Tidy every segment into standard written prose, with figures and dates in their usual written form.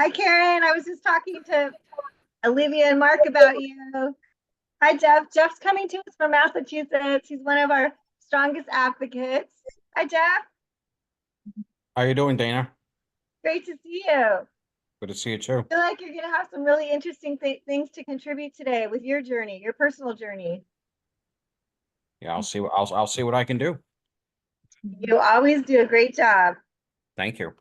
Hi, Karen. I was just talking to Olivia and Mark about you. Hi, Jeff. Jeff's coming to us from Massachusetts. He's one of our strongest advocates. Hi, Jeff. How you doing, Dana? Great to see you. Good to see you too. I feel like you're going to have some really interesting things to contribute today with your journey, your personal journey. Yeah, I'll see what I can do. You always do a great job. Thank you.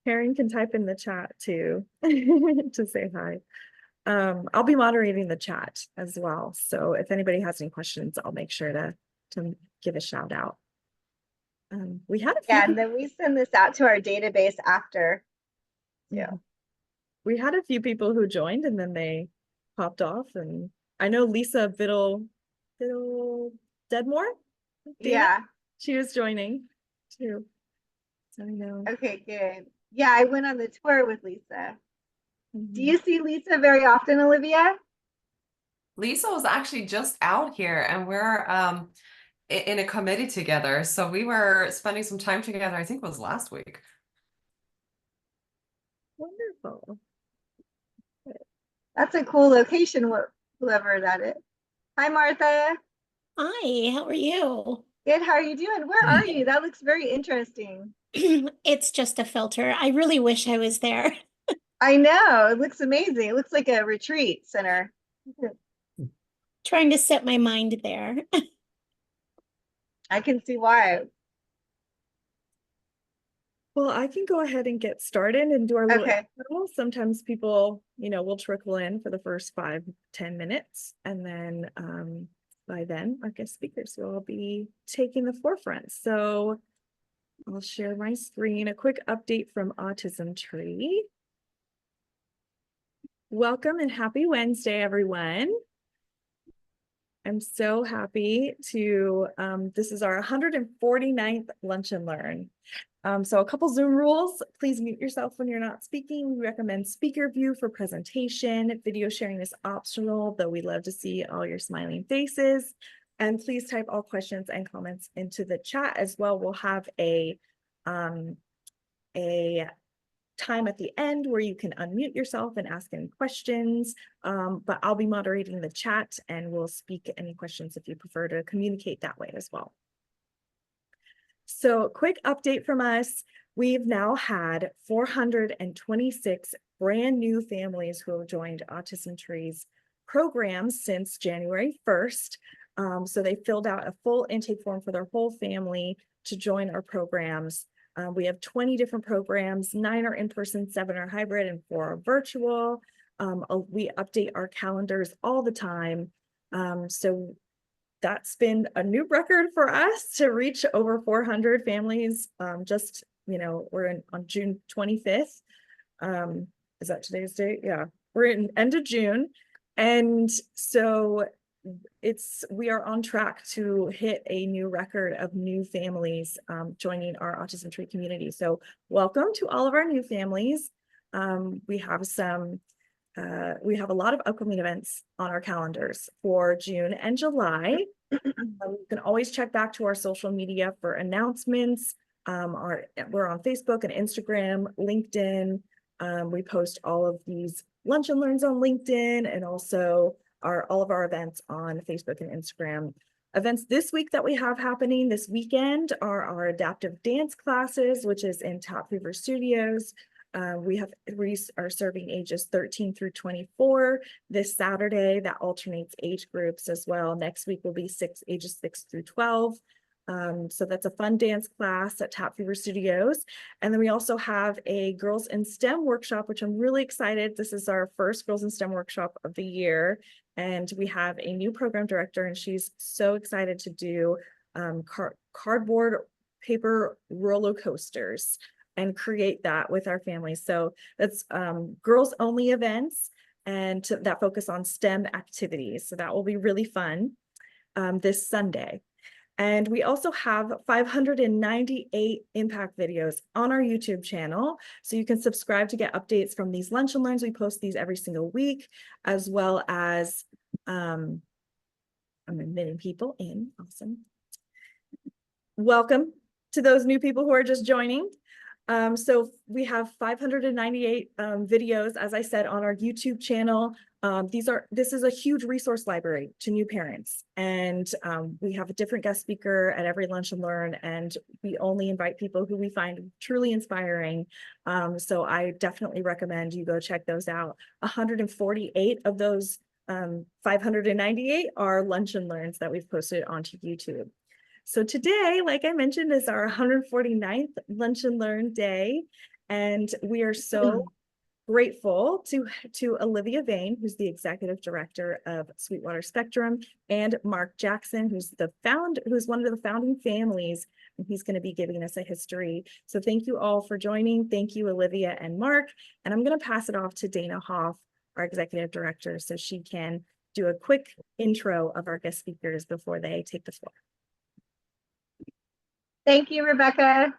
Karen can type in the chat too to say hi. I'll be moderating the chat as well. So if anybody has any questions, I'll make sure to give a shout out. We had a few Yeah, and then we send this out to our database after. Yeah. We had a few people who joined and then they popped off. And I know Lisa Biddle Deadmore. Dana, Yeah. she was joining too. So I know. Okay, good. Yeah, I went on the tour with Lisa. Do Mhm. you see Lisa very often, Olivia? Lisa was actually just out here and we're in a committee together. So we were spending some time together, I think it was last week. Wonderful. That's a cool location, whoever that is. Hi, Martha. Hi, how are you? Good. How are you doing? Where are you? That looks very interesting. It's just a filter. I really wish I was there. I know. It looks amazing. It looks like a retreat center. Trying to set my mind there. I can see why. Well, I can go ahead and get started and do our little Okay. intro. Sometimes people, will trickle in for the first 5-10 minutes. And then by then, our guest speakers will be taking the forefront. So I'll share my screen, a quick update from Autism Tree. Welcome and happy Wednesday, everyone. I'm so happy to, this is our 149th Lunch and Learn. So a couple Zoom rules, please mute yourself when you're not speaking. We recommend speaker view for presentation. Video sharing is optional, though we love to see all your smiling faces. And please type all questions and comments into the chat as well. We'll have a time at the end where you can unmute yourself and ask any questions, but I'll be moderating the chat and we'll speak any questions if you prefer to communicate that way as well. So quick update from us. We've now had 426 brand new families who have joined Autism Tree's programs since January 1st. So they filled out a full intake form for their whole family to join our programs. We have 20 different programs, 9 are in-person, 7 are hybrid, and 4 are virtual. We update our calendars all the time. So that's been a new record for us to reach over 400 families. We're on June 25th. Is that today's date? Yeah, we're in end of June. And so we are on track to hit a new record of new families joining our Autism Tree community. So welcome to all of our new families. We have a lot of upcoming events on our calendars for June and July. You can always check back to our social media for announcements. We're on Facebook and Instagram, LinkedIn. We post all of these lunch and learns on LinkedIn, and also all of our events on Facebook and Instagram. Events this week that we have happening this weekend are our adaptive dance classes, which is in Top Fever Studios. We are serving ages 13 through 24 this Saturday. That alternates age groups as well. Next week will be ages 6 through 12. So that's a fun dance class at Top Fever Studios. And then we also have a Girls in STEM workshop, which I'm really excited. This is our first Girls in STEM workshop of the year. And we have a new program director, and she's so excited to do cardboard paper roller coasters and create that with our families. So that's girls only events and that focus on STEM activities. So that will be really fun this Sunday. And we also have 598 impact videos on our YouTube channel. So you can subscribe to get updates from these lunch and learns. We post these every single week, as well as, I'm admitting people in, awesome. Welcome to those new people who are just joining. So we have 598 videos, as I said, on our YouTube channel. This is a huge resource library to new parents, and we have a different guest speaker at every Lunch and Learn, and we only invite people who we find truly inspiring. So I definitely recommend you go check those out. 148 of those 598 are Lunch and Learns that we've posted onto YouTube. So today, like I mentioned, is our 149th Lunch and Learn Day, and we are so grateful to Olivia Vane, who's the executive director of Sweetwater Spectrum, and Mark Jackson, who's one of the founding families, and he's going to be giving us a history. So thank you all for joining. Thank you, Olivia and Mark. And I'm going to pass it off to Dana Hoff, our executive director, so she can do a quick intro of our guest speakers before they take the floor. Thank you, Rebecca.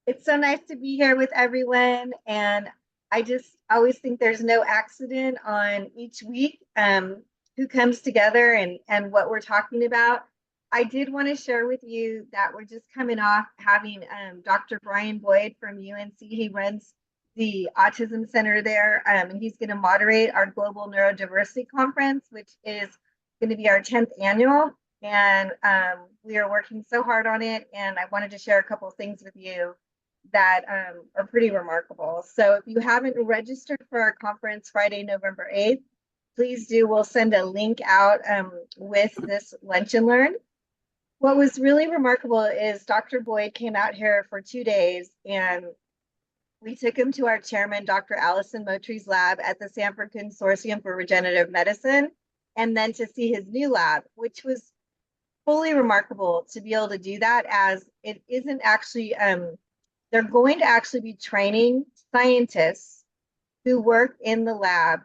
It's so nice to be here with everyone. And I just always think there's no accident on each week who comes together and what we're talking about. I did want to share with you that we're just coming off having Dr. Brian Boyd from UNC. He runs the Autism Center there, and he's going to moderate our Global Neurodiversity Conference, which is going to be our 10th annual. And we are working so hard on it. And I wanted to share a couple of things with you that are pretty remarkable. So if you haven't registered for our conference Friday, November 8th, please do. We'll send a link out with this Lunch and Learn. What was really remarkable is Dr. Boyd came out here for 2 days, and we took him to our chairman, Dr. Allison Motry's lab at the Sanford Consortium for Regenerative Medicine, and then to see his new lab, which was fully remarkable to be able to do that, as it isn't actually, they're going to actually be training scientists who work in the lab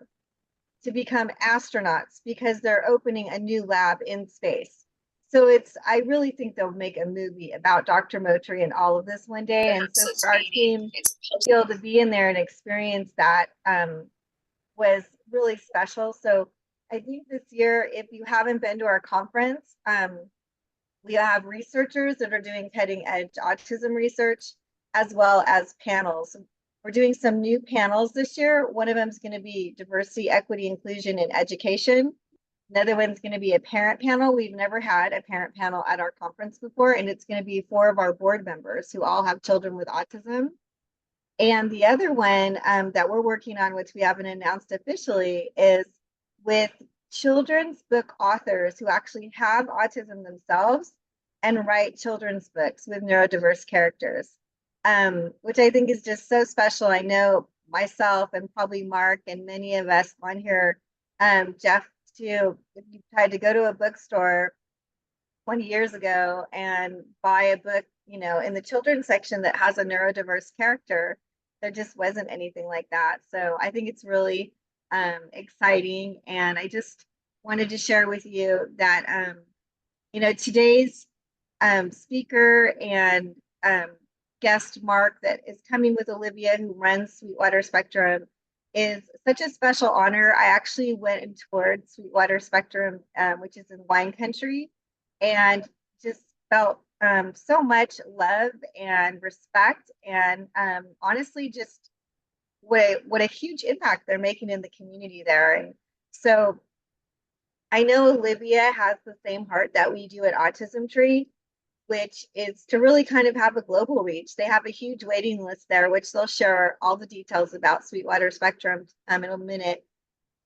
to become astronauts because they're opening a new lab in space. So I really think they'll make a movie about Dr. Motry and all of this one day. And so for our team to be able to be in there and experience that was really special. So I think this year, if you haven't been to our conference, we have researchers that are doing cutting edge autism research, as well as panels. We're doing some new panels this year. One of them is going to be diversity, equity, inclusion in education. Another one's going to be a parent panel. We've never had a parent panel at our conference before, and it's going to be 4 of our board members who all have children with autism. And the other one that we're working on, which we haven't announced officially, is with children's book authors who actually have autism themselves and write children's books with neurodiverse characters, which I think is just so special. I know myself and probably Mark and many of us on here, Jeff too, if you tried to go to a bookstore 20 years ago and buy a book, in the children's section that has a neurodiverse character, there just wasn't anything like that. So I think it's really exciting. And I just wanted to share with you that, today's speaker and guest Mark that is coming with Olivia, who runs Sweetwater Spectrum, is such a special honor. I actually went and toured Sweetwater Spectrum, which is in wine country, and just felt so much love and respect, and honestly, just what a huge impact they're making in the community there. And so I know Olivia has the same heart that we do at Autism Tree, which is to really kind of have a global reach. They have a huge waiting list there, which they'll share all the details about Sweetwater Spectrum in a minute.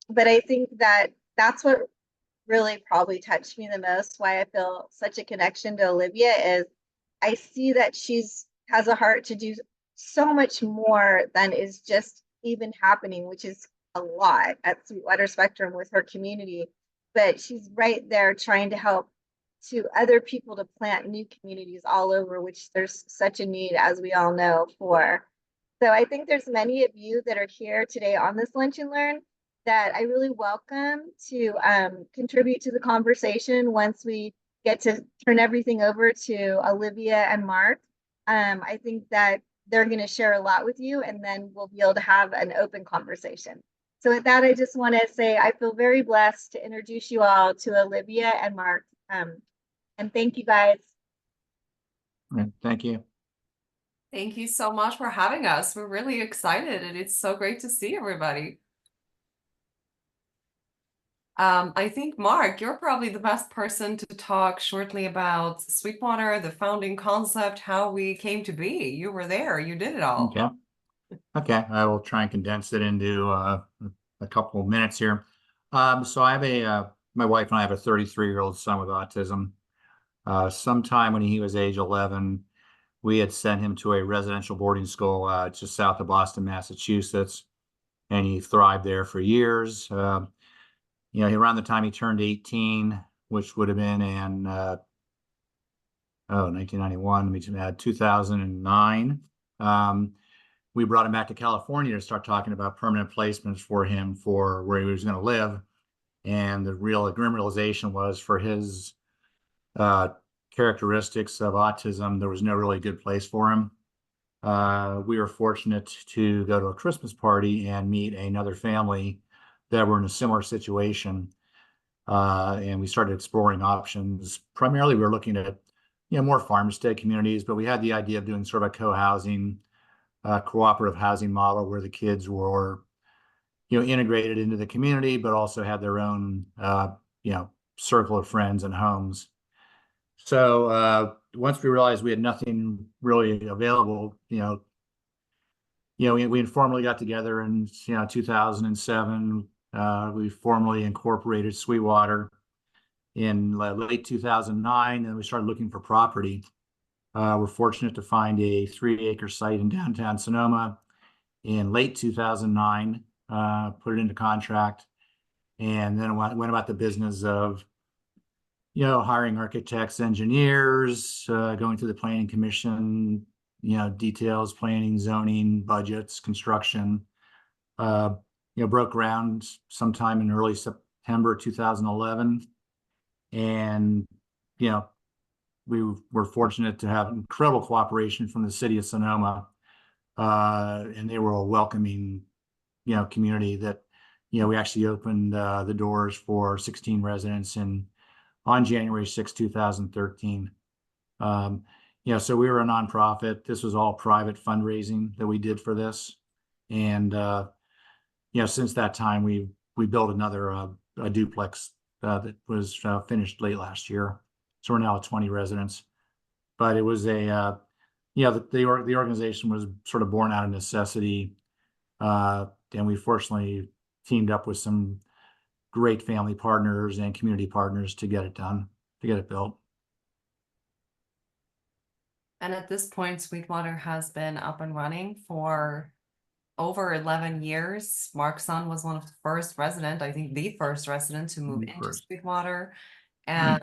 But I think that that's what really probably touched me the most, why I feel such a connection to Olivia, is I see that has a heart to do so much more than is just even happening, which is a lot at Sweetwater Spectrum with her community. But she's right there trying to help to other people to plant new communities all over, which there's such a need, as we all know, for. So I think there's many of you that are here today on this Lunch and Learn that I really welcome to contribute to the conversation once we get to turn everything over to Olivia and Mark. I think that they're going to share a lot with you, and then we'll be able to have an open conversation. So with that, I just want to say I feel very blessed to introduce you all to Olivia and Mark. And thank you, guys. Thank you. Thank you so much for having us. We're really excited and it's so great to see everybody. I think, Mark, you're probably the best person to talk shortly about Sweetwater, the founding concept, how we came to be. You were there, you did it all. Okay. Okay, I will try and condense it into a couple of minutes here. So I have my wife and I have a 33-year-old son with autism. Sometime when he was age 11, we had sent him to a residential boarding school just south of Boston, Massachusetts, and he thrived there for years. Around the time he turned 18, which would have been in 1991, 2009. We brought him back to California to start talking about permanent placements for him for where he was going to live. And the real grim realization was for his characteristics of autism, there was no really good place for him. We were fortunate to go to a Christmas party and meet another family that were in a similar situation. And we started exploring options. Primarily, we were looking at more farmstead communities, but we had the idea of doing sort of a co-housing, cooperative housing model where the kids were, integrated into the community, but also had their own, circle of friends and homes. So once we realized we had nothing really available, we informally got together in 2007. We formally incorporated Sweetwater in late 2009, and we started looking for property. We're fortunate to find a 3-acre site in downtown Sonoma in late 2009, put it into contract, and then went about the business of, hiring architects, engineers, going through the planning commission, details, planning, zoning, budgets, construction. Broke ground sometime in early September 2011, and we were fortunate to have incredible cooperation from the city of Sonoma, and they were a welcoming, community that, we actually opened the doors for 16 residents on January 6, 2013. So we were a nonprofit. This was all private fundraising that we did for this, and since that time we built another a duplex that was finished late last year. So we're now at 20 residents, but it was the organization was sort of born out of necessity, and we fortunately teamed up with some great family partners and community partners to get it done, to get it built. And at this point, Sweetwater has been up and running for over 11 years. Mark's son was one of the first resident, I think the first resident to move into Sweetwater. And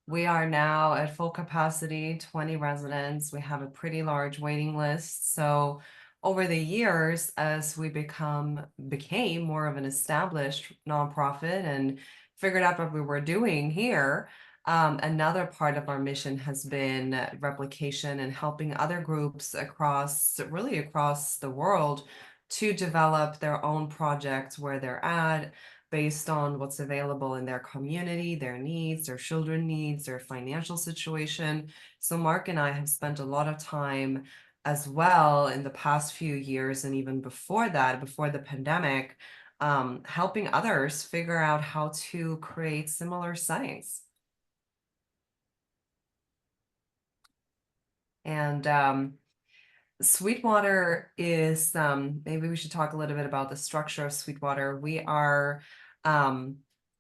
we are now at full capacity, 20 residents. We have a pretty large waiting list. So over the years, as we became more of an established nonprofit and figured out what we were doing here, another part of our mission has been replication and helping other groups across the world to develop their own projects where they're at, based on what's available in their community, their needs, their children needs, their financial situation. So Mark and I have spent a lot of time as well in the past few years, and even before that, before the pandemic, helping others figure out how to create similar settings. And Sweetwater is, maybe we should talk a little bit about the structure of Sweetwater. We are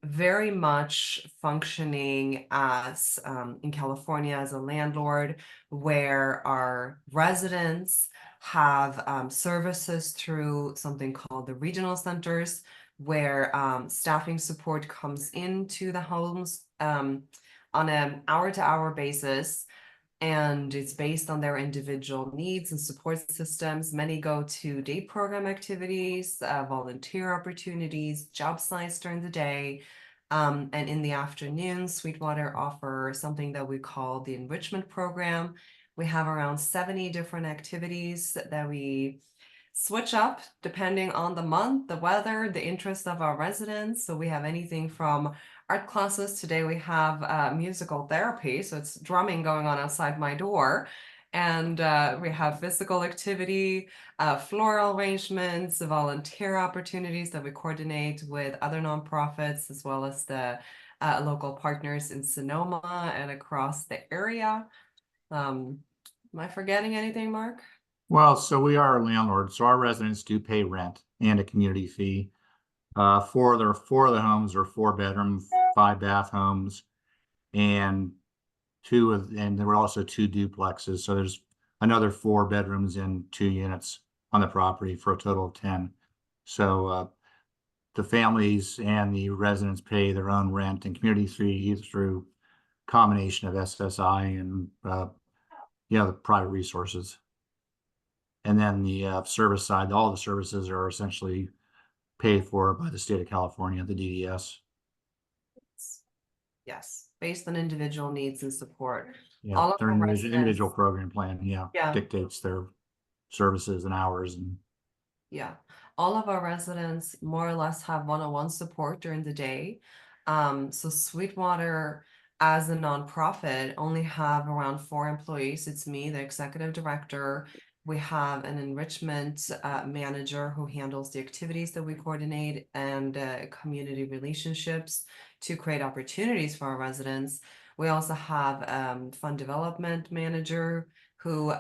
very much functioning as in California as a landlord, where our residents have services through something called the regional centers, where staffing support comes into the homes on an hour-to-hour basis. And it's based on their individual needs and support systems. Many go to day program activities, volunteer opportunities, job sites during the day. And in the afternoon, Sweetwater offers something that we call the enrichment program. We have around 70 different activities that we switch up depending on the month, the weather, the interest of our residents. So we have anything from art classes. Today we have musical therapy, so it's drumming going on outside my door. And we have physical activity, floral arrangements, volunteer opportunities that we coordinate with other nonprofits, as well as the local partners in Sonoma and across the area. Am I forgetting anything, Mark? Well, so we are a landlord, so our residents do pay rent and a community fee. Four of the homes are 4-bedroom, 5-bath homes, and and there were also 2 duplexes. So there's another 4 bedrooms and 2 units on the property for a total of 10. So the families and the residents pay their own rent and community fee either through combination of SSI and the private resources. And then the service side, all the services are essentially paid for by the state of California, the DDS. Yes, based on individual needs and support. Yeah, All of their our individual residents- program plan, Yeah. dictates their services and hours and Yeah, all of our residents more or less have one-on-one support during the day. So Sweetwater, as a nonprofit, only have around 4 employees. It's me, the executive director. We have an enrichment manager who handles the activities that we coordinate, and community relationships to create opportunities for our residents. We also have fund development manager who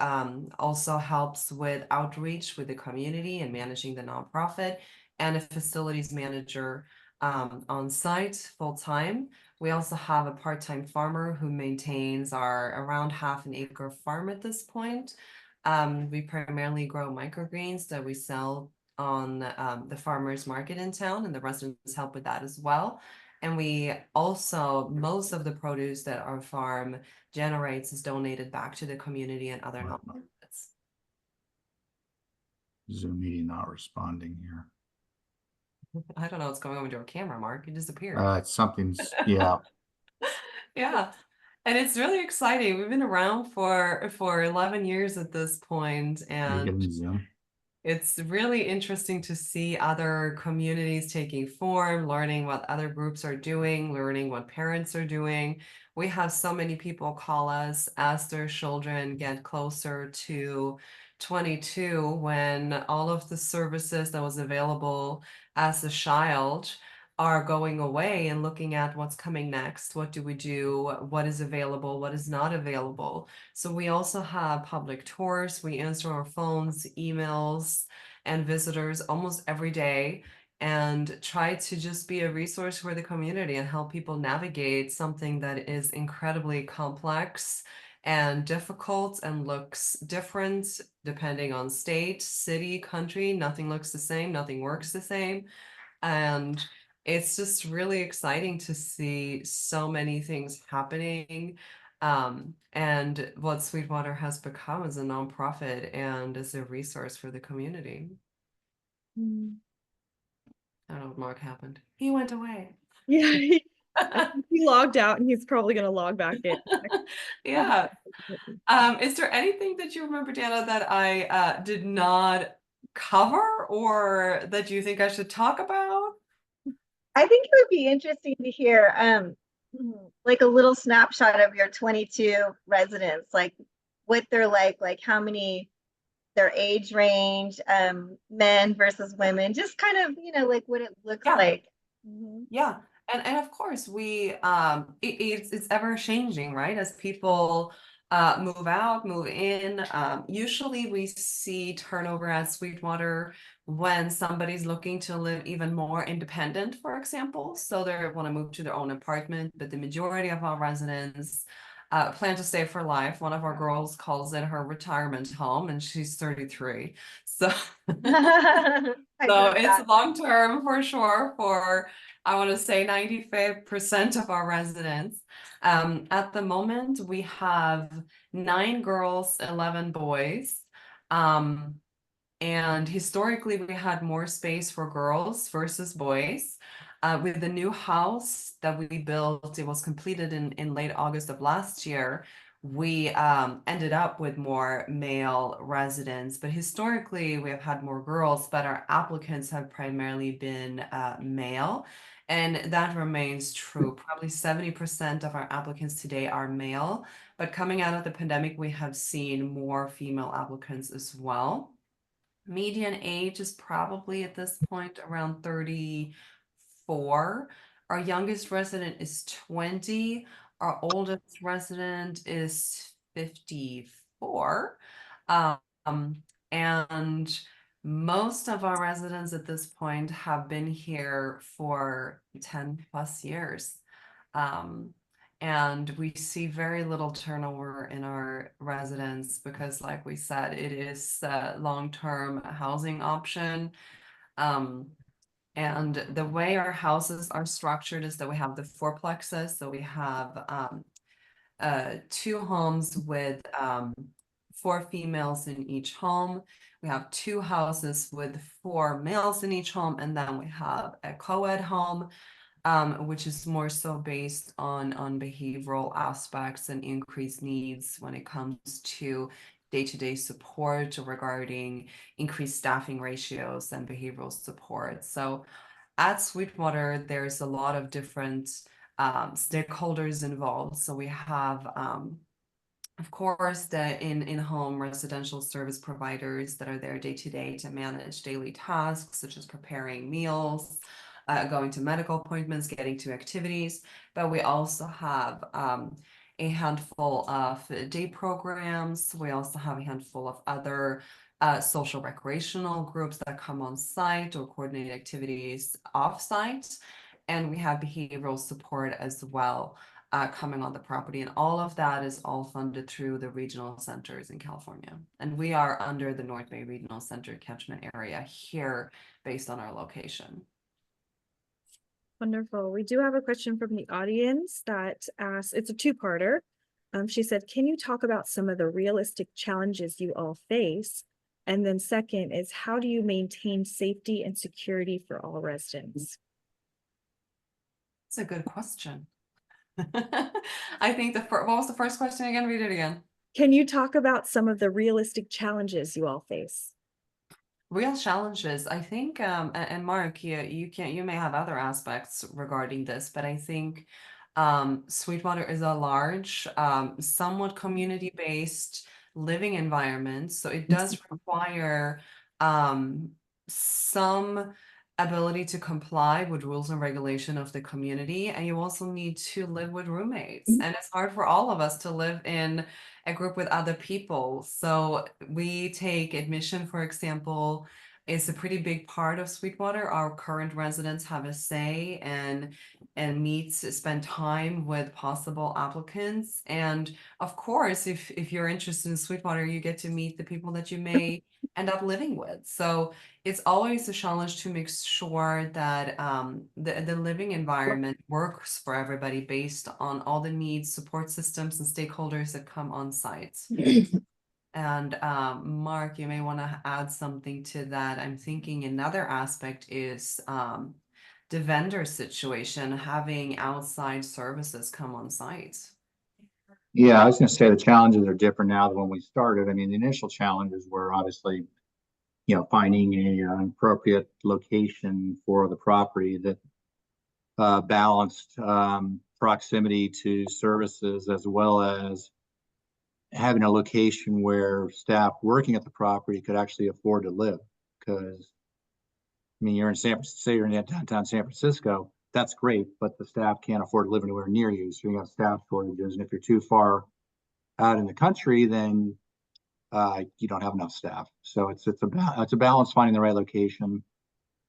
also helps with outreach with the community and managing the nonprofit, and a facilities manager on site full-time. We also have a part-time farmer who maintains our around half an acre farm at this point. We primarily grow microgreens that we sell on the farmers market in town, and the residents help with that as well. And we also, most of the produce that our farm generates is donated back to the community and other Right. nonprofits. Zoom meeting not responding here. I don't know what's going on with your camera, Mark. You disappeared. Something's, yeah. Yeah. And it's really exciting. We've been around for 11 years at this point, Are you and getting Zoom? it's really interesting to see other communities taking form, learning what other groups are doing, learning what parents are doing. We have so many people call us as their children get closer to 22, when all of the services that was available as a child are going away, and looking at what's coming next. What do we do? What is available? What is not available? So we also have public tours. We answer our phones, emails, and visitors almost every day, and try to just be a resource for the community and help people navigate something that is incredibly complex and difficult and looks different depending on state, city, country. Nothing looks the same, nothing works the same. And it's just really exciting to see so many things happening. And what Sweetwater has become as a nonprofit and as a resource for the community. Mm. I don't know what Mark happened. He went away. Yeah, I think he logged out and he's probably gonna log back in. Yeah. Is there anything that you remember, Dana, that I did not cover, or that you think I should talk about? I think it would be interesting to hear like a little snapshot of your 22 residents, like what they're like how many, their age range, men versus women, just kind of, like what it looks Yeah. like. Mhm. Yeah, and of course we it's ever changing, right? As people move out, move in. Usually we see turnover at Sweetwater when somebody's looking to live even more independent, for example. So they want to move to their own apartment, but the majority of our residents plan to stay for life. One of our girls calls it her retirement home, and she's 33. So I so heard that. it's long term for sure for, I want to say, 95% of our residents. At the moment, we have 9 girls, 11 boys. And historically, we had more space for girls versus boys. With the new house that we built, it was completed in late August of last year. we ended up with more male residents, but historically we have had more girls, but our applicants have primarily been male. And that remains true. Probably 70% of our applicants today are male, but coming out of the pandemic, we have seen more female applicants as well. Median age is probably at this point around 34. Our youngest resident is 20. Our oldest resident is 54. And most of our residents at this point have been here for 10 plus years. And we see very little turnover in our residents because, like we said, it is a long-term housing option. And the way our houses are structured is that we have the fourplexes. So we have 2 homes with 4 females in each home. We have 2 houses with 4 males in each home, and then we have a co-ed home, which is more so based on behavioral aspects and increased needs when it comes to day-to-day support regarding increased staffing ratios and behavioral support. So at Sweetwater, there's a lot of different stakeholders involved. So we have, of course, the in-home residential service providers that are there day to day to manage daily tasks, such as preparing meals, going to medical appointments, getting to activities. But we also have a handful of day programs. We also have a handful of other social recreational groups that come on site or coordinate activities off site. And we have behavioral support as well coming on the property. And all of that is all funded through the regional centers in California. And we are under the North Bay Regional Center catchment area here based on our location. Wonderful. We do have a question from the audience that asks, it's a two-parter. She said, can you talk about some of the realistic challenges you all face? And then second is, how do you maintain safety and security for all residents? That's a good question. I think what was the first question again? Read it again. Can you talk about some of the realistic challenges you all face? Real challenges, I think, and Mark, you may have other aspects regarding this, but I think Sweetwater is a large, somewhat community-based living environment, so it does require some ability to comply with rules and regulation of the community, and you also need to live with roommates, and it's hard for all of us to live in a group with other people. So we take admission, for example, is a pretty big part of Sweetwater. Our current residents have a say and spend time with possible applicants. And of course, if you're interested in Sweetwater, you get to meet the people that you may end up living with. So it's always a challenge to make sure that the living environment works for everybody based on all the needs, support systems, and stakeholders that come on site. And Mark, you may want to add something to that. I'm thinking another aspect is the vendor situation, having outside services come on site. Yeah, I was going to say the challenges are different now than when we started. I mean, the initial challenges were obviously, finding an appropriate location for the property that balanced proximity to services, as well as having a location where staff working at the property could actually afford to live. Because, I mean, you're in say you're in downtown San Francisco, that's great, but the staff can't afford to live anywhere near you. So you have staff shortages. And if you're too far out in the country, then you don't have enough staff. So it's a balance finding the right location.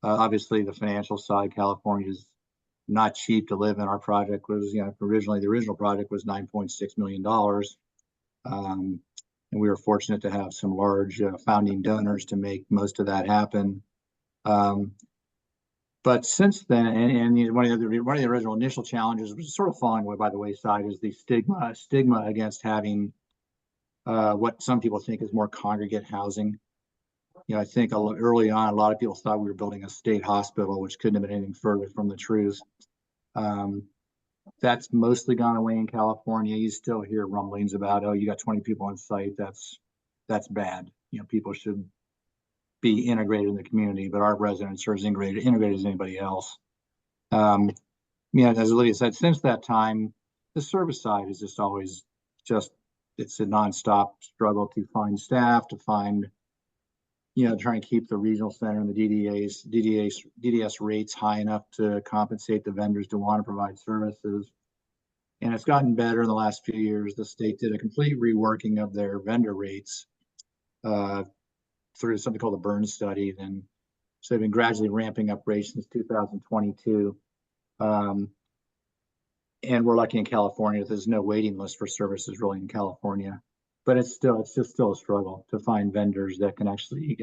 Obviously, the financial side, California is not cheap to live in. Our project was, originally the original project was $9.6 million. And we were fortunate to have some large founding donors to make most of that happen. But since then, and one of the original initial challenges, which is sort of falling by the wayside, is the stigma against having what some people think is more congregate housing. I think early on, a lot of people thought we were building a state hospital, which couldn't have been anything further from the truth. That's mostly gone away in California. You still hear rumblings about, oh, you got 20 people on site. That's bad. You know, people should be integrated in the community, but our residents are as integrated as anybody else. Yeah, as Olivia said, since that time, the service side is just always it's a nonstop struggle to find staff, to find, try and keep the regional center and the DDS rates high enough to compensate the vendors to want to provide services. And it's gotten better in the last few years. The state did a complete reworking of their vendor rates through something called the Burn study. Then, so they've been gradually ramping up rates since 2022. And we're lucky in California that there's no waiting list for services really in California. But it's just still a struggle to find vendors that can actually,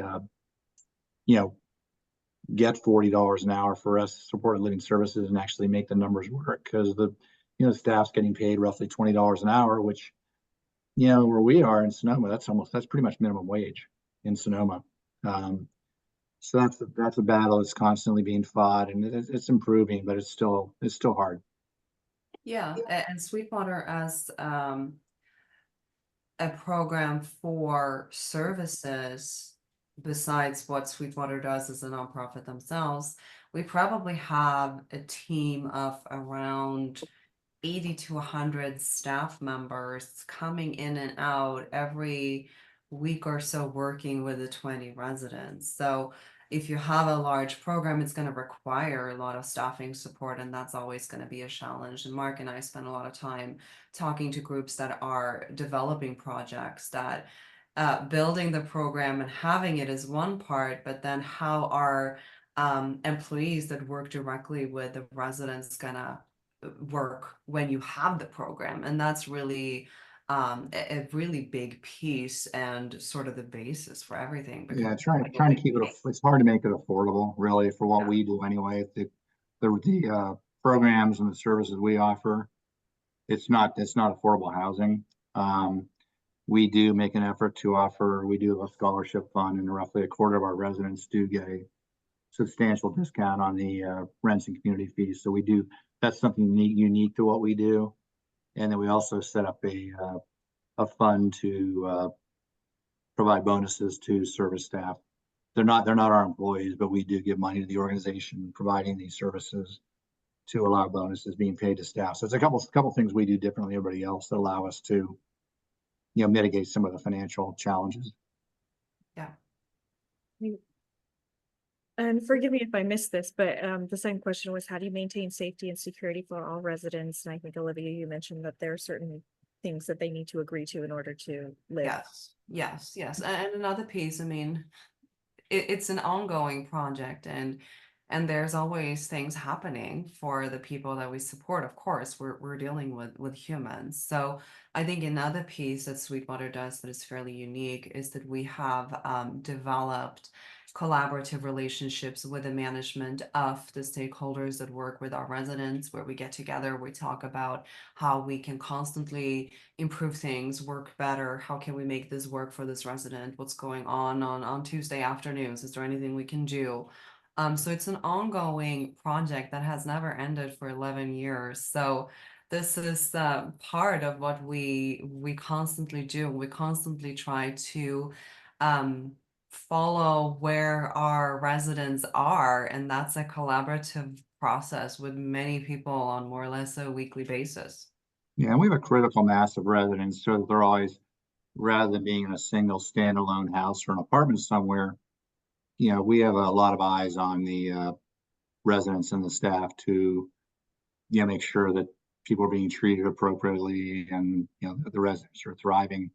get $40 an hour for us supported living services and actually make the numbers work, because the staff's getting paid roughly $20 an hour, which where we are in Sonoma, that's pretty much minimum wage in Sonoma. So that's a battle that's constantly being fought, and it's improving, but it's still hard. Yeah, and Sweetwater as a program for services besides what Sweetwater does as a nonprofit themselves, we probably have a team of around 80 to 100 staff members coming in and out every week or so, working with the 20 residents. So if you have a large program, it's going to require a lot of staffing support, and that's always going to be a challenge. And Mark and I spend a lot of time talking to groups that are developing projects, that building the program and having it is one part, but then how are employees that work directly with the residents gonna work when you have the program? And that's really a really big piece and sort of the basis for everything. Yeah, trying to keep it. It's hard to make it affordable, really, for what we do anyway. The programs and the services we offer, it's not affordable housing. We do make an effort to offer. We do have a scholarship fund, and roughly a quarter of our residents do get a substantial discount on the rents and community fees. So we do. That's something unique to what we do. And then we also set up a fund to provide bonuses to service staff. They're not our employees, but we do give money to the organization providing these services to allow bonuses being paid to staff. So it's a couple things we do differently than everybody else that allow us to mitigate some of the financial challenges. Yeah. And forgive me if I missed this, but the second question was, how do you maintain safety and security for all residents? And I think, Olivia, you mentioned that there are certain things that they need to agree to in order to live. Yes. And another piece, I mean, it's an ongoing project, and there's always things happening for the people that we support. Of course, we're dealing with humans. So I think another piece that Sweetwater does that is fairly unique is that we have developed collaborative relationships with the management of the stakeholders that work with our residents, where we get together, we talk about how we can constantly improve things, work better, how can we make this work for this resident, what's going on Tuesday afternoons, is there anything we can do? So it's an ongoing project that has never ended for 11 years. So this is part of what we constantly do. We constantly try to follow where our residents are, and that's a collaborative process with many people on more or less a weekly basis. Yeah, and we have a critical mass of residents, so they're always, rather than being in a single standalone house or an apartment somewhere, we have a lot of eyes on the residents and the staff to make sure that people are being treated appropriately, and the residents are thriving.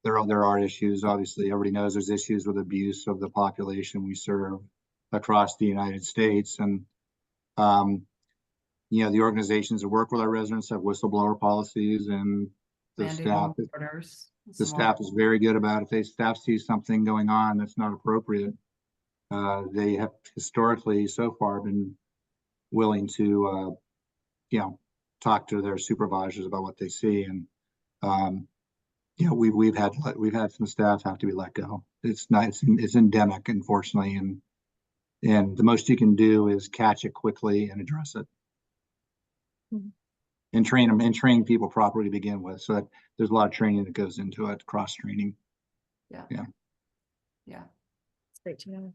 There are issues. Obviously, everybody knows there's issues with abuse of the population we serve across the United States, and the organizations that work with our residents have whistleblower policies, and the staff is very good about it. If staff sees something going on that's not appropriate, they have historically so far been willing to talk to their supervisors about what they see. And we've had some staff have to be let go. It's endemic, unfortunately, and the most you can do is catch it quickly and address it. And train them and train people properly to begin with. So that there's a lot of training that goes into it, cross training. Yeah. Yeah. Yeah. It's great to know.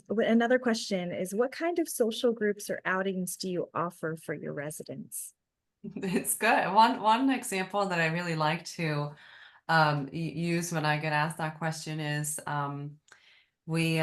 Another question is, what kind of social groups or outings do you offer for your residents? It's good. One example that I really like to use when I get asked that question is we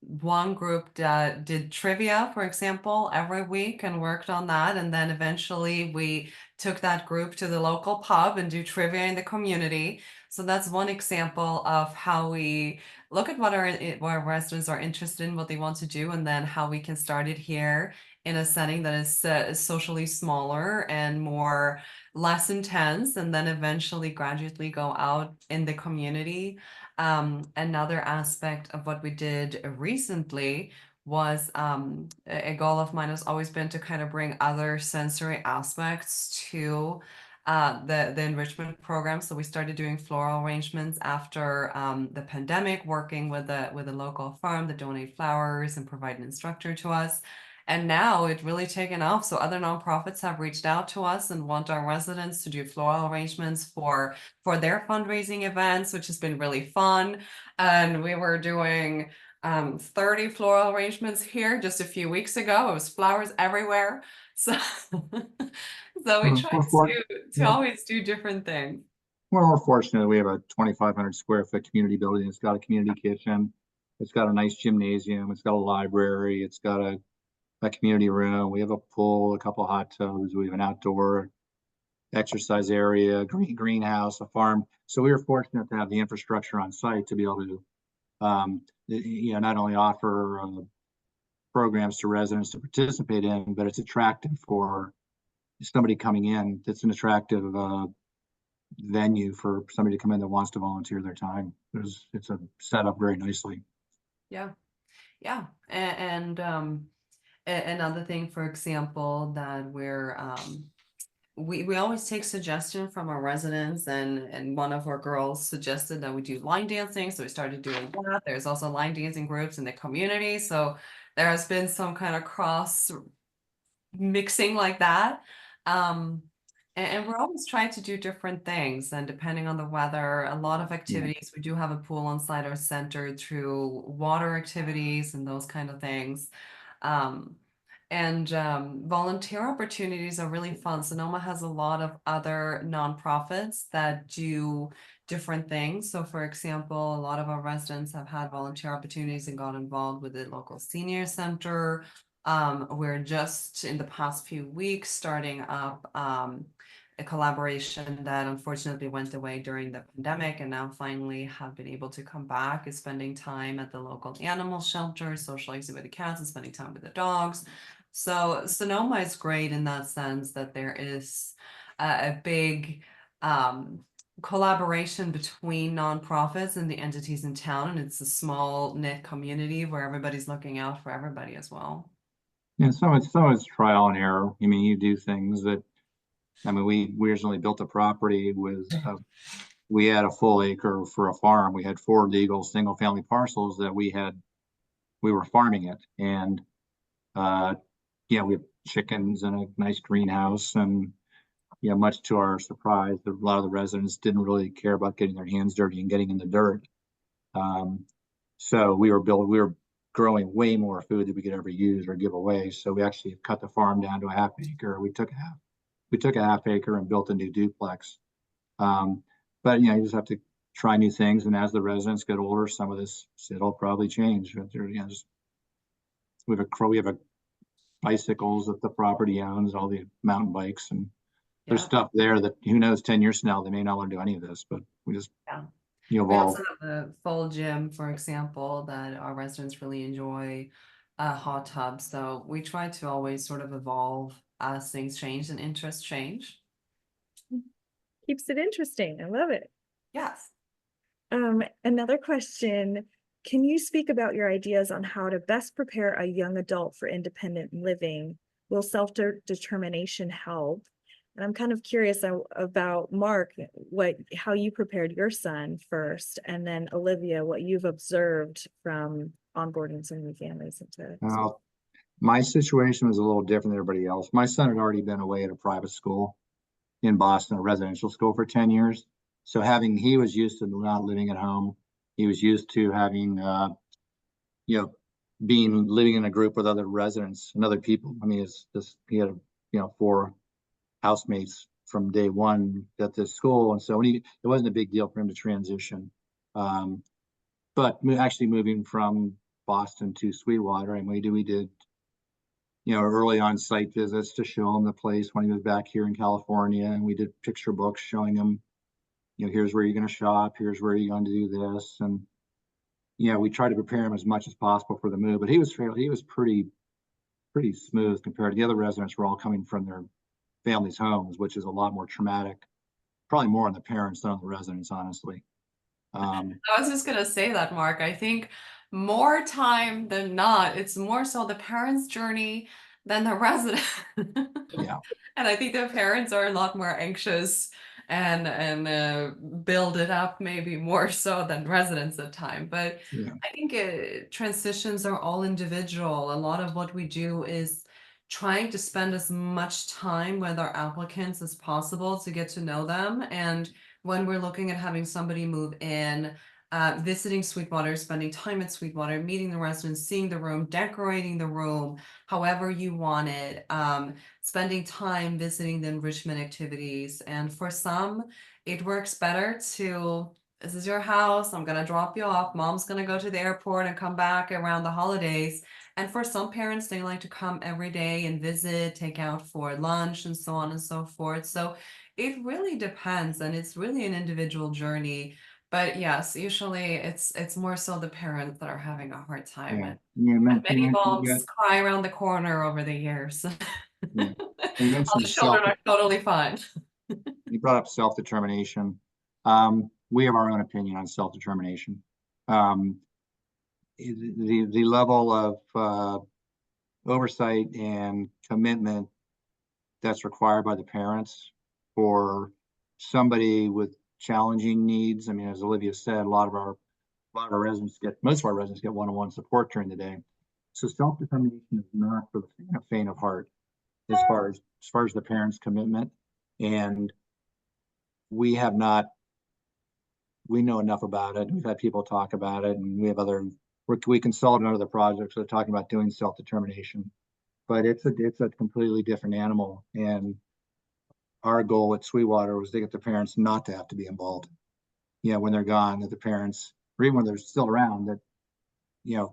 one group did trivia, for example, every week and worked on that, and then eventually we took that group to the local pub and do trivia in the community. So that's one example of how we look at what our residents are interested in, what they want to do, and then how we can start it here in a setting that is socially smaller and more less intense, and then eventually gradually go out in the community. Another aspect of what we did recently was a goal of mine has always been to kind of bring other sensory aspects to the enrichment program. So we started doing floral arrangements after the pandemic, working with a local farm that donate flowers and provide an instructor to us. And now it's really taken off. So other nonprofits have reached out to us and want our residents to do floral arrangements for their fundraising events, which has been really fun. And we were doing 30 floral arrangements here just a few weeks ago. It was flowers everywhere. So so we try to always do different things. Well, we're fortunate. We have a 2,500 square foot community building. It's got a community kitchen. It's got a nice gymnasium. It's got a library. It's got a community room. We have a pool, a couple of hot tubs. We have an outdoor exercise area, greenhouse, a farm. So we were fortunate to have the infrastructure on site to be able to, not only offer programs to residents to participate in, but it's attractive for somebody coming in. It's an attractive venue for somebody to come in that wants to volunteer their time. It's a set up very nicely. Yeah. Yeah. And another thing, for example, that we always take suggestion from our residents, and one of our girls suggested that we do line dancing. So we started doing that. There's also line dancing groups in the community. So there has been some kind of cross mixing like that. And we're always trying to do different things, and depending on the weather, a lot of activities. We do have a pool on site are centered through water activities and those kind of things. And volunteer opportunities are really fun. Sonoma has a lot of other nonprofits that do different things. So for example, a lot of our residents have had volunteer opportunities and got involved with the local senior center. We're just in the past few weeks starting up a collaboration that unfortunately went away during the pandemic, and now finally have been able to come back, is spending time at the local animal shelter, socializing with the cats and spending time with the dogs. So Sonoma is great in that sense that there is a big collaboration between nonprofits and the entities in town, and it's a small knit community where everybody's looking out for everybody as well. And so it's trial and error. I mean, you do things that, I mean, we originally built a property with, we had a full acre for a farm. We had 4 legal single family parcels that we were farming it. And, we have chickens and a nice greenhouse, and, much to our surprise, a lot of the residents didn't really care about getting their hands dirty and getting in the dirt. So we were growing way more food than we could ever use or give away. So we actually cut the farm down to a half acre. We took a half acre and built a new duplex. But you just have to try new things. And as the residents get older, some of this it'll probably change. But we have bicycles that the property owns, all the mountain bikes, and there's stuff there that who knows 10 years from now they may not want to do any of this, but we just We evolve. also have a full gym, for example, that our residents really enjoy, a hot tub. So we try to always sort of evolve as things change and interests change. Keeps it interesting. I love it. Yes. Another question, can you speak about your ideas on how to best prepare a young adult for independent living? Will self-determination help? And I'm kind of curious about Mark, how you prepared your son first, and then Olivia, what you've observed from onboarding some new families into. My situation was a little different than everybody else. My son had already been away at a private school in Boston, a residential school for 10 years. So he was used to not living at home. He was used to having, you know, living in a group with other residents and other people. I mean, he had, 4 housemates from day one at this school. And so it wasn't a big deal for him to transition. But actually moving from Boston to Sweetwater, and we did, early on site visits to show him the place when he was back here in California. And we did picture books showing him, here's where you're going to shop, here's where you're going to do this. And, we tried to prepare him as much as possible for the move, but he was pretty smooth compared to the other residents who were all coming from their families' homes, which is a lot more traumatic, probably more on the parents than on the residents, honestly. I was just gonna say that, Mark. I think more time than not, it's more so the parents' journey than the resident. Yeah. And I think the parents are a lot more anxious and build it up maybe more so than residents at time. But Yeah. I think transitions are all individual. A lot of what we do is trying to spend as much time with our applicants as possible to get to know them. And when we're looking at having somebody move in, visiting Sweetwater, spending time at Sweetwater, meeting the residents, seeing the room, decorating the room, however you want it, spending time visiting the enrichment activities. And for some, it works better to, this is your house, I'm gonna drop you off, mom's gonna go to the airport and come back around the holidays. And for some parents, they like to come every day and visit, take out for lunch and so on and so forth. So it really depends, and it's really an individual journey. But yes, usually it's more so the parents that are having a hard time. Yeah. And many moms cry around the corner over the years. Yeah. Other children are totally fine. You brought up self-determination. We have our own opinion on self-determination. The level of oversight and commitment that's required by the parents for somebody with challenging needs. I mean, as Olivia said, most of our residents get one-on-one support during the day. So self-determination is not for the faint of heart as far as the parents' commitment. And we know enough about it. We've had people talk about it, and we consult on other projects that are talking about doing self-determination, but it's a completely different animal. And our goal at Sweetwater was to get the parents not to have to be involved. When they're gone, that the parents, or even when they're still around, that,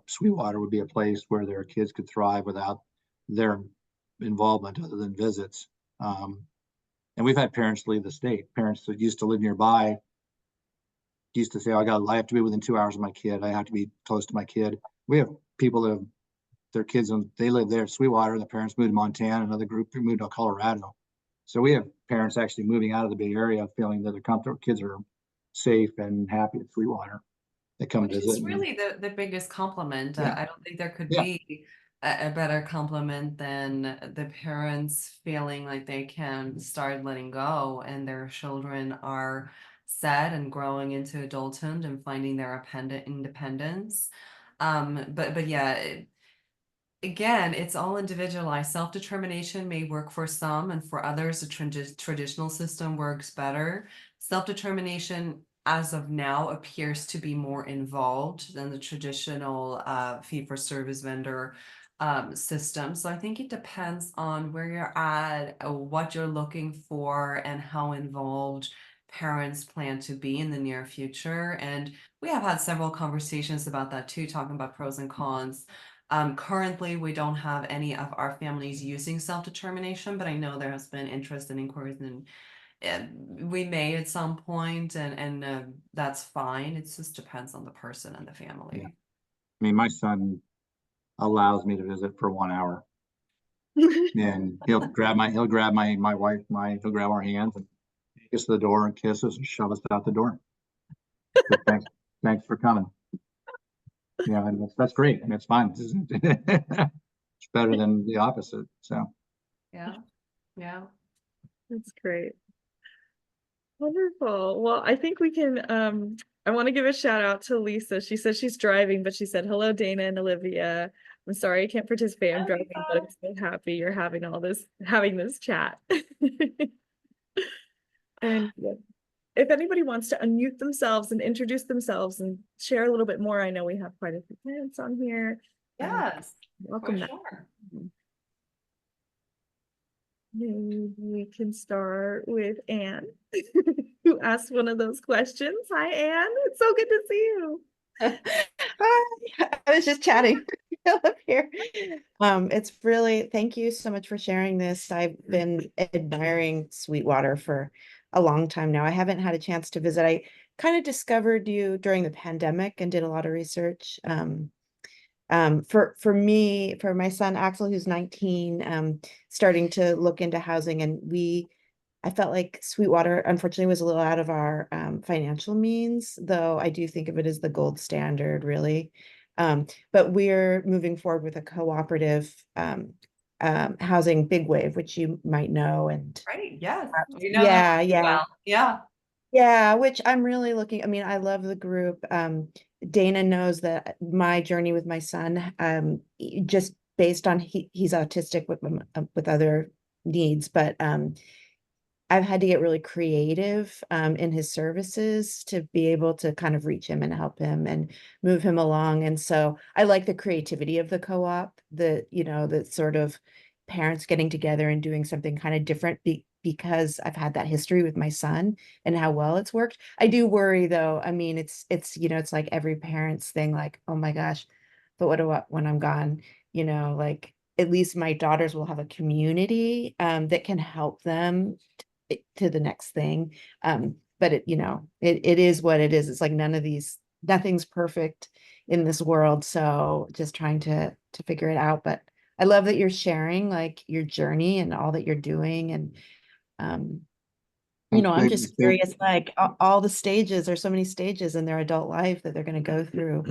Sweetwater would be a place where their kids could thrive without their involvement other than visits. And we've had parents leave the state. Parents that used to live nearby used to say, I have to be within 2 hours of my kid. I have to be close to my kid. We have people that have their kids, they live there at Sweetwater, and the parents moved to Montana, another group moved to Colorado. So we have parents actually moving out of the Bay Area, feeling that their kids are safe and happy at Sweetwater. They come visit. Which is really the biggest compliment. Yeah. I don't think there could Yeah. be a better compliment than the parents feeling like they can start letting go and their children are set and growing into adulthood and finding their independence. But yeah, again, it's all individualized. Self-determination may work for some, and for others, the traditional system works better. Self-determination, as of now, appears to be more involved than the traditional fee-for-service vendor system. So I think it depends on where you're at, what you're looking for, and how involved parents plan to be in the near future. And we have had several conversations about that too, talking about pros and cons. Currently, we don't have any of our families using self-determination, but I know there has been interest and inquiries, and we may at some point, and that's fine. It just depends on the person and the family. Yeah. I mean, my son allows me to visit for 1 hour, and he'll grab my wife, he'll grab our hands and take us to the door and kiss us and shove us out the door. So thanks for coming. And that's great, and it's fine. It's better than the opposite. So Yeah. That's great. Wonderful. Well, I think we can I want to give a shout out to Lisa. She says she's driving, but she said, hello, Dana and Olivia. I'm sorry I can't participate. I'm driving, but I'm so happy you're having this chat. And yeah, if anybody wants to unmute themselves and introduce themselves and share a little bit more, I know we have quite a few parents on here. Yes, Welcome. for that. sure. Maybe we can start with Anne, who asked one of those questions. Hi, Anne. It's so good to see you. Hi, I was just chatting up here. It's really, thank you so much for sharing this. I've been admiring Sweetwater for a long time now. I haven't had a chance to visit. I kind of discovered you during the pandemic and did a lot of research. For me, for my son Axel, who's 19, starting to look into housing, and I felt like Sweetwater, unfortunately, was a little out of our financial means, though I do think of it as the gold standard, really. But we're moving forward with a cooperative housing big wave, which you might know. And Right, yes. We know them yeah, really yeah. well. Yeah. Yeah, which I'm really looking, I mean, I love the group. Dana knows that my journey with my son, just based on he's autistic with other needs, but I've had to get really creative in his services to be able to kind of reach him and help him and move him along. And so I like the creativity of the co-op, the sort of parents getting together and doing something kind of different because I've had that history with my son and how well it's worked. I do worry though. I mean, it's it's like every parent's thing, like, oh my gosh, but what about when I'm gone? Like at least my daughters will have a community that can help them to the next thing. But it is what it is. It's like nothing's perfect in this world. So just trying to figure it out. But I love that you're sharing like your journey and all that you're doing. And um, I'm just curious, like all the stages, there's so many stages in their adult life that they're going to go through.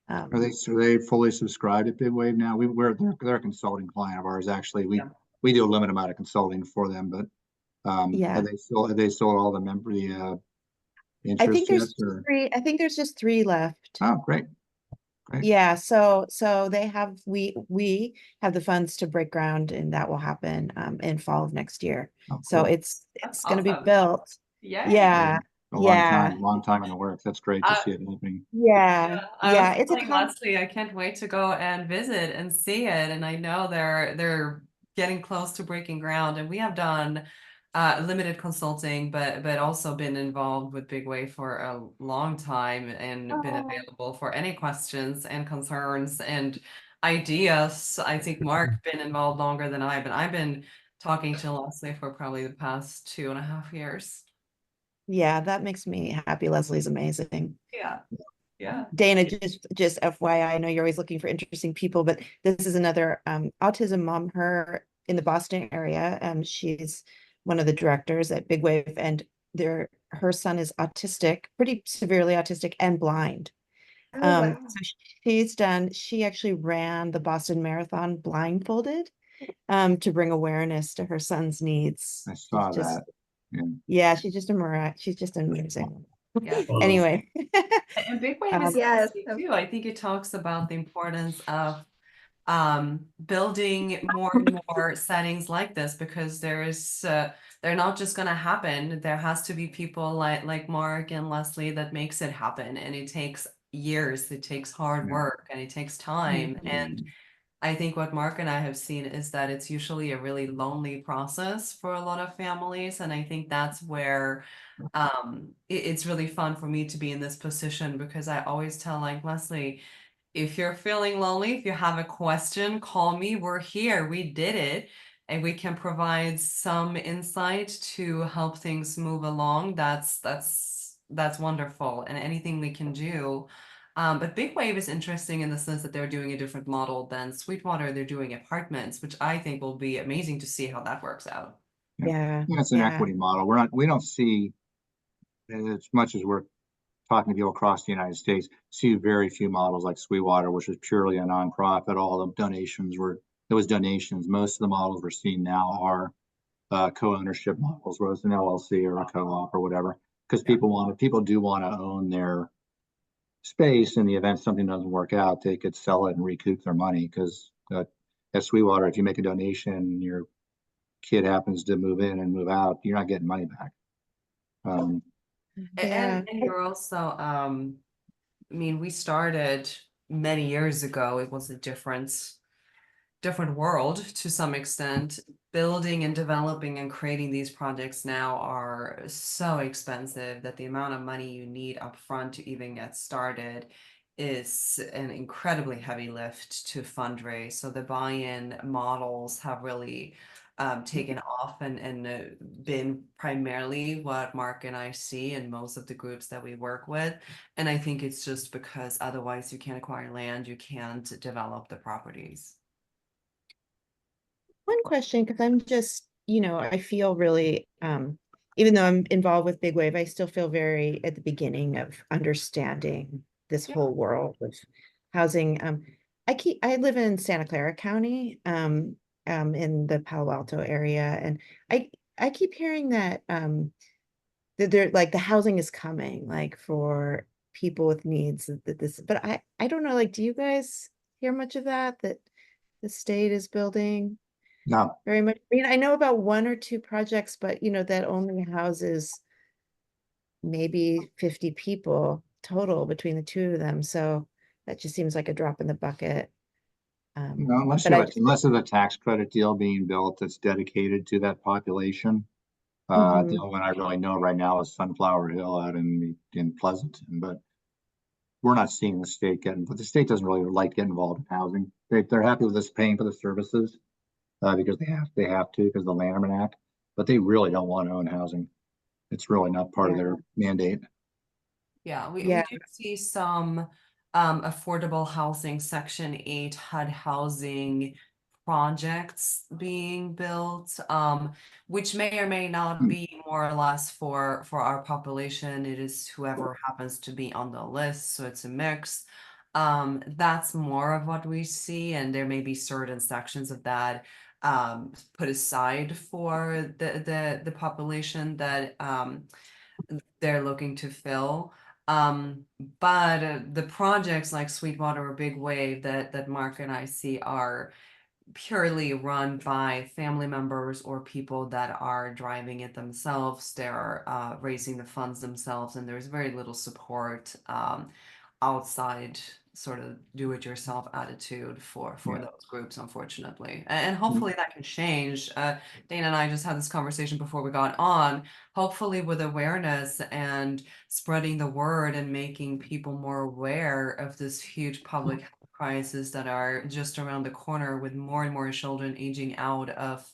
Are they fully subscribed at Big Wave now? They're a consulting client of ours, actually. We do a limited amount of consulting for them, but Yeah. have they sold all the I think interest yet? I think there's just 3 left. Oh, great. Great. Yeah, so they have we have the funds to break ground, and that will happen in fall of next year. Oh, So cool. it's going to be Awesome. built. Yay. Yeah. A Yeah. long time in the works. That's great to Uh, see it happening. Yeah. I was It's a telling Leslie, I can't wait to go and visit and see it. And I know they're getting close to breaking ground. And we have done limited consulting, but also been involved with Big Wave for a long time and been available for any questions and concerns and ideas. I think Mark been involved longer than I've been talking to Leslie for probably the past 2.5 years. Yeah, that makes me happy. Leslie's amazing. Yeah. Yeah. Dana, just FYI, I know you're always looking for interesting people, but this is another autism mom, her in the Boston area. She's one of the directors at Big Wave, and her son is autistic, pretty severely autistic and blind. Oh, wow. So she actually ran the Boston Marathon blindfolded to bring awareness to her son's needs. I saw that. Yeah, she's just amazing. Yeah. Anyway. And Big Wave is Yes. too. I think it talks about the importance of building more and more settings like this, because they're not just going to happen. There has to be people like Mark and Leslie that makes it happen, and it takes years, it takes hard work, and it takes time. And I think what Mark and I have seen is that it's usually a really lonely process for a lot of families. And I think that's where it's really fun for me to be in this position, because I always tell like Leslie, if you're feeling lonely, if you have a question, call me. We're here. We did it. And we can provide some insight to help things move along. That's wonderful. And anything we can do. But Big Wave is interesting in the sense that they're doing a different model than Sweetwater. They're doing apartments, which I think will be amazing to see how that works out. Yeah. It's an equity model. We don't see, as much as we're talking to people across the United States, see very few models like Sweetwater, which is purely a nonprofit. All the donations there was donations. Most of the models we're seeing now are co-ownership models, whether it's an LLC or a co-op or whatever, because people do want to own their space in the event something doesn't work out, they could sell it and recoup their money. Because at Sweetwater, if you make a donation and your kid happens to move in and move out, you're not getting money back. Yeah. And you're also, I mean, we started many years ago. It was a different world to some extent. Building and developing and creating these projects now are so expensive that the amount of money you need upfront to even get started is an incredibly heavy lift to fundraise. So the buy-in models have really taken off and been primarily what Mark and I see in most of the groups that we work with. And I think it's just because otherwise you can't acquire land, you can't develop the properties. One question, because I'm just, I feel really, even though I'm involved with Big Wave, I still feel very at the beginning of understanding this Yeah. whole world of housing. I live in Santa Clara County, in the Palo Alto area, and I keep hearing that, that they're like the housing is coming, like for people with needs that this, but I don't know, like, do you guys hear much of that the state is building? No, Very much. I mean, I know about one or two projects, but that only houses maybe 50 people total between the two of them. So that just seems like a drop in the bucket. unless But I just, unless there's a tax credit deal being built that's dedicated to that population. The Mhm. only one I really know right now is Sunflower Hill out in Pleasanton, but we're not seeing the state getting, but the state doesn't really like getting involved in housing. They're happy with us paying for the services because they have to because of the Lanterman Act, but they really don't want to own housing. It's really not part of Yeah. their mandate. Yeah, we Yeah. do see some affordable housing, Section 8 HUD housing projects being built, which may or may not be more or less for our population. It is whoever happens to be on the list, so it's a mix. That's more of what we see, and there may be certain sections of that put aside for the population that they're looking to fill. But the projects like Sweetwater or Big Wave that Mark and I see are purely run by family members or people that are driving it themselves. They're raising the funds themselves, and there's very little support outside sort of do-it-yourself attitude for Yeah. those groups, unfortunately. And hopefully that can change. Dana and I just had this conversation before we got on. Hopefully with awareness and spreading the word and making people more aware of this huge public health crisis that are just around the corner with more and more children aging out of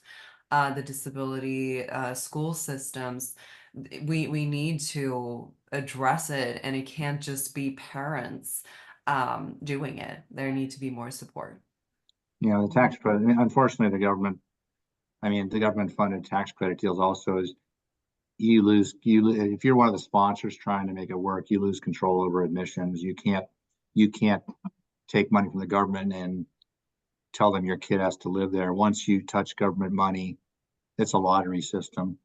the disability school systems. We need to address it, and it can't just be parents doing it. There need to be more support. The tax credit, I mean, unfortunately, the government funded tax credit deals also is you lose, if you're one of the sponsors trying to make it work, you lose control over admissions. You can't take money from the government and tell them your kid has to live there. Once you touch government money, it's a lottery system.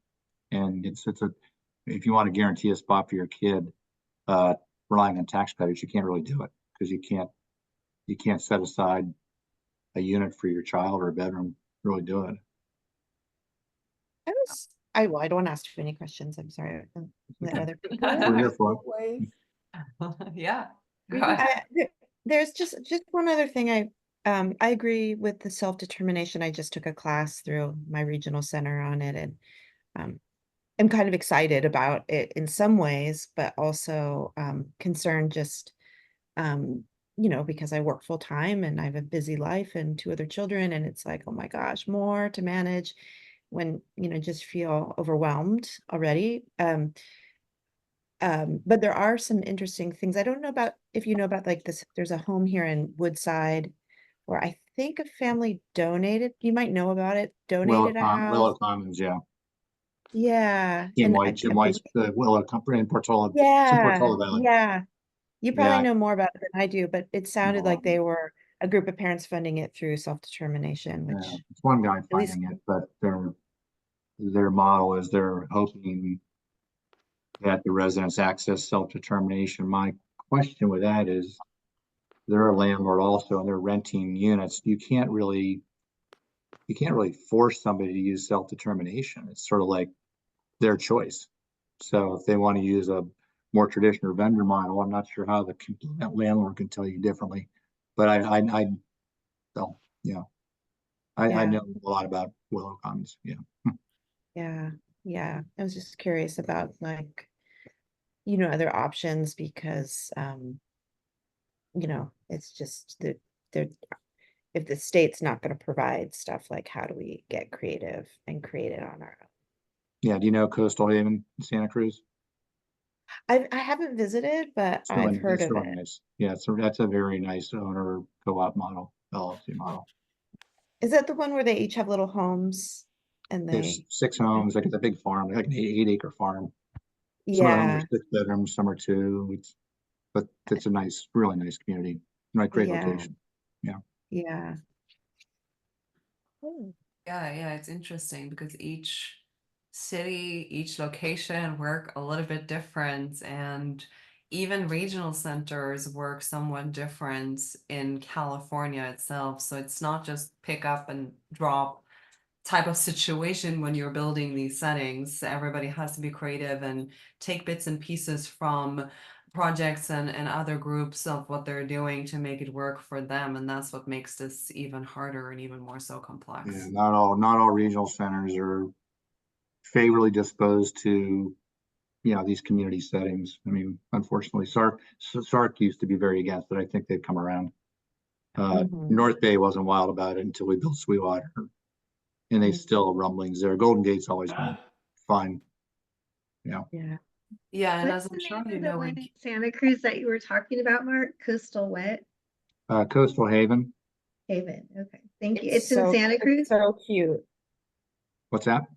And if you want to guarantee a spot for your kid, relying on tax credits, you can't really do it because you can't set aside a unit for your child or a bedroom, really do it. well, I don't want to ask too many questions. I'm sorry. Let other people. We're here for Yeah. Go I- ahead. There's just one other thing. I agree with the self-determination. I just took a class through my regional center on it, and I'm kind of excited about it in some ways, but also concerned just because I work full time and I have a busy life and two other children, and it's like, oh my gosh, more to manage when just feel overwhelmed already. But there are some interesting things. I don't know about if you know about like this. There's a home here in Woodside where I think a family donated. You might know about it. Donated a house. Willow Commons, yeah. Yeah, Jim and White, Jim White's Willow Company in Portola. It's in yeah, Portola Valley. yeah. You probably Yeah. know more about it than I do, but it sounded No, like they were a group of parents funding it through self-determination, yeah, which it's one guy at least funding it, but their model is they're hoping that the residents access self-determination. My question with that is they're a landlord also and they're renting units. You can't really force somebody to use self-determination. It's sort of like their choice. So if they want to use a more traditional vendor model, I'm not sure how that landlord can tell you differently. But I don't, I Yeah. know a lot about Willow Commons. Yeah. Yeah, yeah. I was just curious about like, other options because it's just that they're if the state's not going to provide stuff, like how do we get creative and create it on our own? Yeah. Do you know Coastal Haven in Santa Cruz? I haven't visited, but I've heard It's of really it. nice. Yeah, so that's a very nice owner co-op model, LLC model. Is that the one where they each have little homes and There's they, 6 homes, like it's a big farm, like an 8-acre farm. Some of them are yeah, 6 bedrooms, some are 2. But it's a nice, really nice community. Right, great yeah, location. Yeah. yeah. Oh, Yeah, it's interesting because each city, each location work a little bit different, and even regional centers work somewhat different in California itself. So it's not just pick up and drop type of situation when you're building these settings. Everybody has to be creative and take bits and pieces from projects and other groups of what they're doing to make it work for them. And that's what makes this even harder and even more so complex. Yeah, not all regional centers are favorably disposed to, these community settings. I mean, unfortunately, Sark used to be very against it. I think they've come around. Mhm. North Bay wasn't wild about it until we built Sweetwater, and they Mhm. still rumblings there. Golden Gate's always been fine. Yeah. Yeah, and What's as the I'm sure name you of the know, one in Santa Cruz that you were talking about, Mark? Coastal what? Coastal Haven. Haven. Okay, thank you. It's It's in so, Santa Cruz? it's so cute. What's that?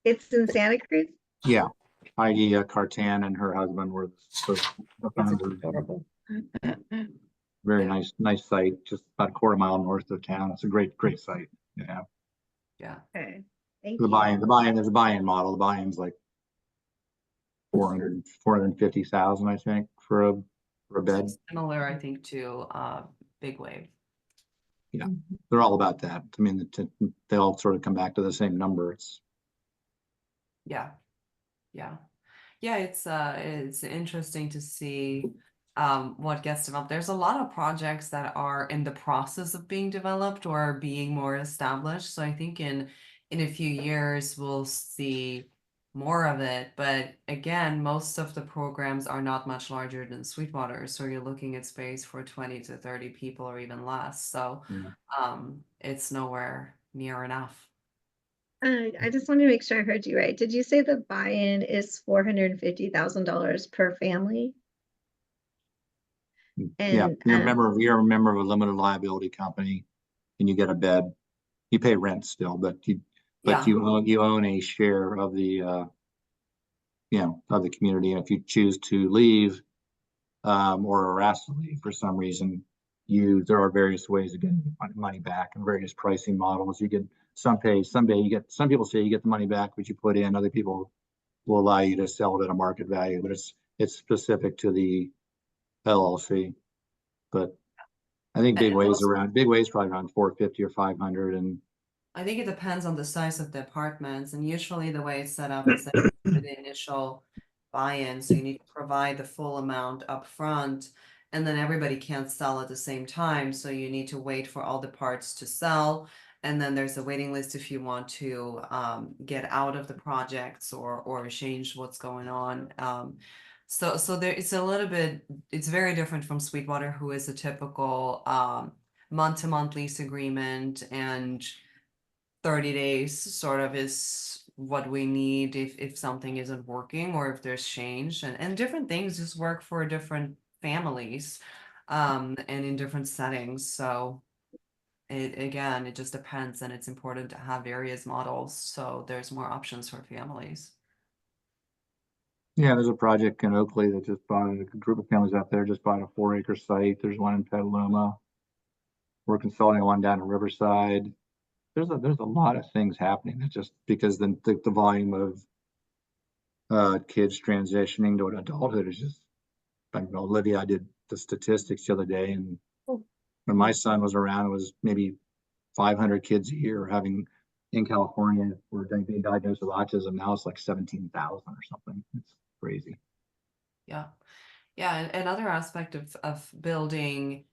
It's in Santa Cruz? Yeah. Heidi Cartan and her husband were the It's founders. adorable. Very Yeah. nice site, just about a quarter mile north of town. It's a great site. Yeah. yeah, Okay, thank The you. buy-in, there's a buy-in model. The buy-in's like 450,000, I think, for a bed. similar, I think, to Big Wave. Yeah. Mhm. They're all about that. I mean, they all sort of come back to the same number. It's Yeah, yeah. Yeah, it's interesting to see what gets developed. There's a lot of projects that are in the process of being developed or being more established. So I think in a few years we'll see more of it. But again, most of the programs are not much larger than Sweetwater. So you're looking at space for 20 to 30 people or even less. So Yeah. it's nowhere near enough. I just want to make sure I heard you right. Did you say the buy-in is $450,000 per family? Yeah. And You're a member of a limited liability company and you get a bed. You pay rent still, but Yeah. you own a share of the of the community. And if you choose to leave or are asked to leave for some reason, there are various ways of getting money back and various pricing models. You get some people say you get the money back what you put in. Other people will allow you to sell it at a market value, but it's specific to the LLC. But I think And also, Big Wave's probably around 450 or 500, and I think it depends on the size of the apartments, and usually the way it's set up is that for the initial buy-in, so you need to provide the full amount up front, and then everybody can't sell at the same time, so you need to wait for all the parts to sell, and then there's a waiting list if you want to get out of the projects or change what's going on. So there it's a little bit, it's very different from Sweetwater, who is a typical month-to-month lease agreement, and 30 days sort of is what we need if something isn't working or if there's change, and different things just work for different families and in different settings. So it just depends, and it's important to have various models so there's more options for families. yeah, there's a project in Oakley that just bought a group of families out there just bought a 4-acre site. There's one in Petaluma. We're consolidating one down in Riverside. There's a lot of things happening. It's just because the volume of kids transitioning to adulthood is just like Olivia, I did the statistics the other day, and Oh. when my son was around, it was maybe 500 kids a year having in California were being diagnosed with autism. Now it's like 17,000 or something. It's crazy. Yeah. Yeah, and another aspect of building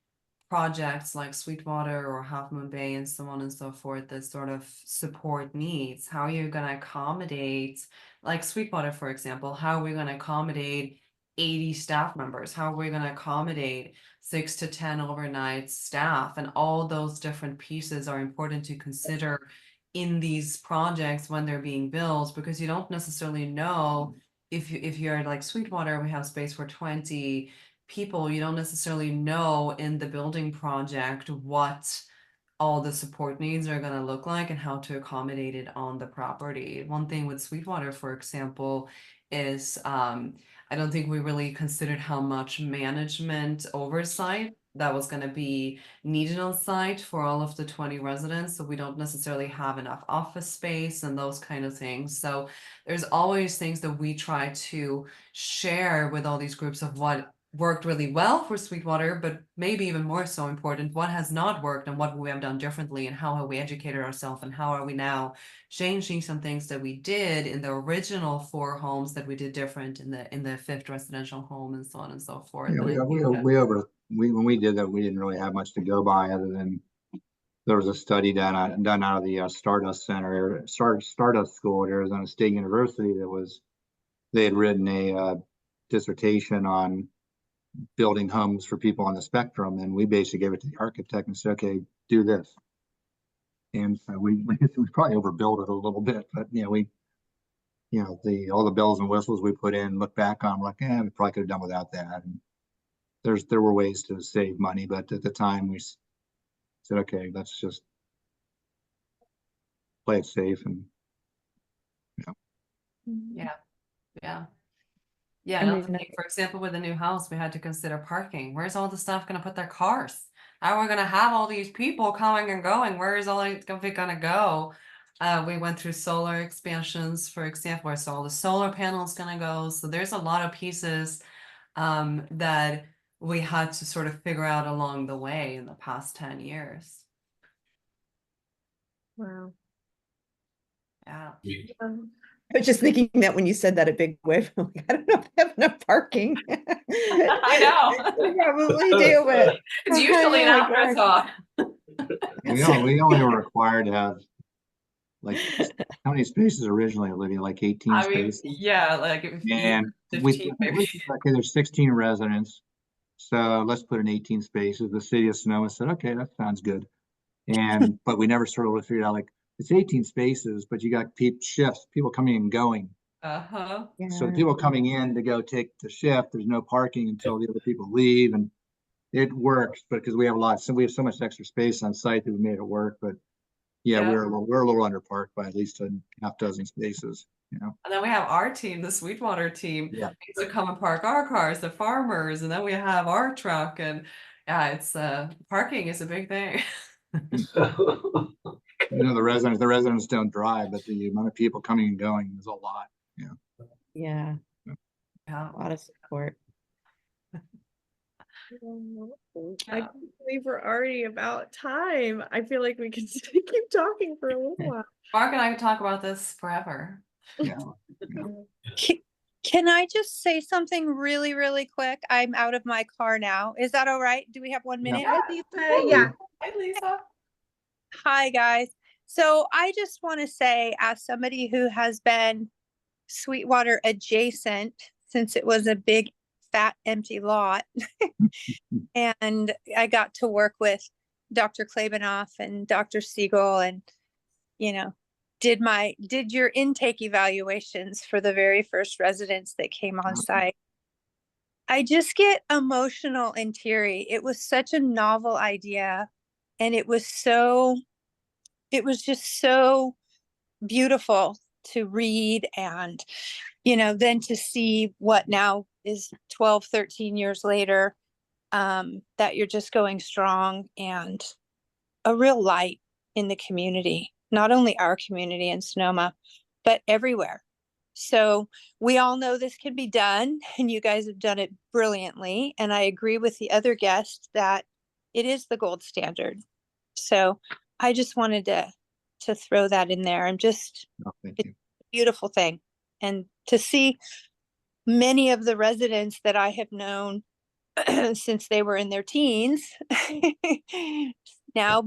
projects like Sweetwater or Half Moon Bay and so on and so forth that sort of support needs. How are you going to accommodate, like Sweetwater, for example, how are we going to accommodate 80 staff members? How are we going to accommodate 6 to 10 overnight staff? And all those different pieces are important to consider in these projects when they're being built, because you don't necessarily know if you're like Sweetwater, we have space for 20 people, you don't necessarily know in the building project what all the support needs are going to look like and how to accommodate it on the property. One thing with Sweetwater, for example, is I don't think we really considered how much management oversight that was going to be needed on site for all of the 20 residents. So we don't necessarily have enough office space and those kind of things. So there's always things that we try to share with all these groups of what worked really well for Sweetwater, but maybe even more so important, what has not worked and what we have done differently, and how have we educated ourselves, and how are we now changing some things that we did in the original 4 homes that we did different in the 5th residential home, and so on and so forth. Yeah, And I think when we did that, we didn't really have much to go by other than there was a study done out of the Stardust Center, Stardust School at Arizona State University. They had written a dissertation on building homes for people on the spectrum, and we basically gave it to the architect and said, okay, do this. And we probably overbuilt it a little bit, but all the bells and whistles we put in, look back on, like, we probably could have done without that. And there were ways to save money, but at the time we said, okay, let's just play it safe. And yeah, yeah. Yeah, I and mean, also think, for example, with the new house, we had to consider parking. Where's all the staff going to put their cars? How are we going to have all these people coming and going? Where is all it going to go? We went through solar expansions, for example, where's all the solar panels going to go? So there's a lot of pieces that we had to sort of figure out along the way in the past 10 years. Wow. Yeah. I was just thinking that when you said that a big wave, I'm like, I don't know if they have enough parking. I know. They probably do, but It's usually an Oh my afterthought. we only were required to have, like, how many spaces originally, Olivia? Like 18 I mean, spaces. yeah, like if And we 15 said, maybe. okay, there's 16 residents, so let's put in 18 spaces. The city of Sonoma said, okay, that sounds good. And but we never sort of figured out, like, it's 18 spaces, but you got shifts, people coming and going. Uh-huh. So the Yeah. people coming in to go take the shift, there's no parking until the other people leave, and it works. But because we have we have so much extra space on site that we made it work. But yeah, Yeah. we're a little underparked by at least a half dozen spaces. And then we have our team, the Sweetwater team, Yeah. to come and park our cars, the farmers, and then we have our truck, and yeah, it's parking is a big thing. The residents don't drive, but the amount of people coming and going is a lot. Yeah. Yeah, Yeah. a lot of support. I Yeah. can't believe we're already about time. I feel like we could keep talking for a little while. Mark and I could talk about this forever. Yeah. Can I just say something really, really quick? I'm out of my car now. Is that all right? Do we have 1 minute? Hi, Lisa. Yeah. Hi, Lisa. Hi, guys. So I just want to say, as somebody who has been Sweetwater adjacent since it was a big, fat, empty lot, and I got to work with Dr. Klebanoff and Dr. Siegel, and did your intake evaluations for the very first residents that came on site. I just get emotional and teary. It was such a novel idea, and it was just so beautiful to read, and then to see what now is 12, 13 years later, that you're just going strong and a real light in the community, not only our community in Sonoma, but everywhere. So we all know this can be done, and you guys have done it brilliantly. And I agree with the other guests that it is the gold standard. So I just wanted to throw that in there. I'm just, Oh, thank it's you. a beautiful thing. And to see many of the residents that I have known since they were in their teens now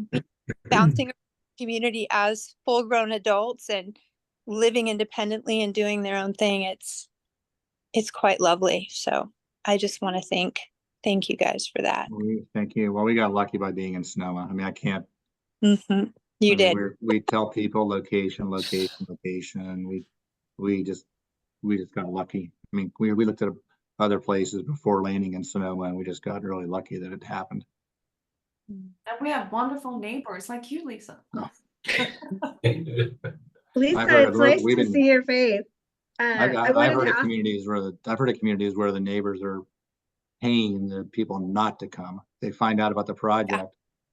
bouncing community as full-grown adults and living independently and doing their own thing, it's quite lovely. So I just want to thank you guys for that. Thank you. Well, we got lucky by being in Sonoma. I mean, I can't. You I mean, did. we tell people location. We just got lucky. I mean, we looked at other places before landing in Sonoma, and we just got really lucky that it happened. And we have wonderful neighbors like you, Lisa. Oh. Lisa, heard- it's nice we've to been- see your face. I've I wanted heard to of ask, communities where the neighbors are paying the people not to come. They find out about the project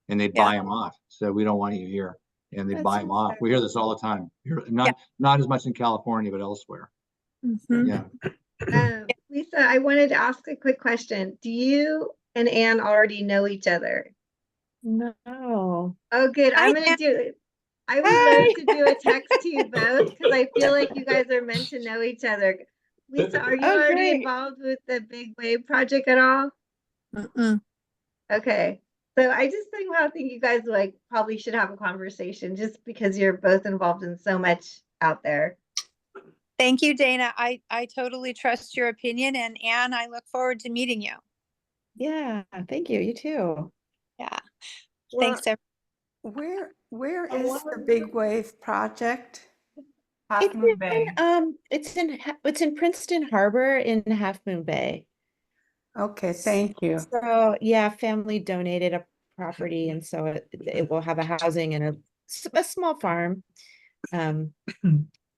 and they buy them off. So we don't want you here, and they That's buy them off. fair. We hear this all the time. Not as much in California, but elsewhere. Mhm. Yeah. Lisa, I wanted to ask a quick question. Do you and Anne already know each other? No. Oh, good. Hi, I'm gonna Anne. do it. I would Hi. love to do a text to you both because I feel like you guys are meant to know each other. Lisa, are you Oh, already great. involved with the Big Wave project at all? Mm-mm. Okay. So I just think you guys like probably should have a conversation just because you're both involved in so much out there. Thank you, Dana. I totally trust your opinion, and Anne, I look forward to meeting you. Yeah, thank you. You too. Yeah. Well, Thanks, everyone. Where I is want- the Big Wave project? Half Moon Bay. It's in Princeton Harbor in Half Moon Bay. Okay, thank you. So yeah, family donated a property, and so it will have a housing and a small farm.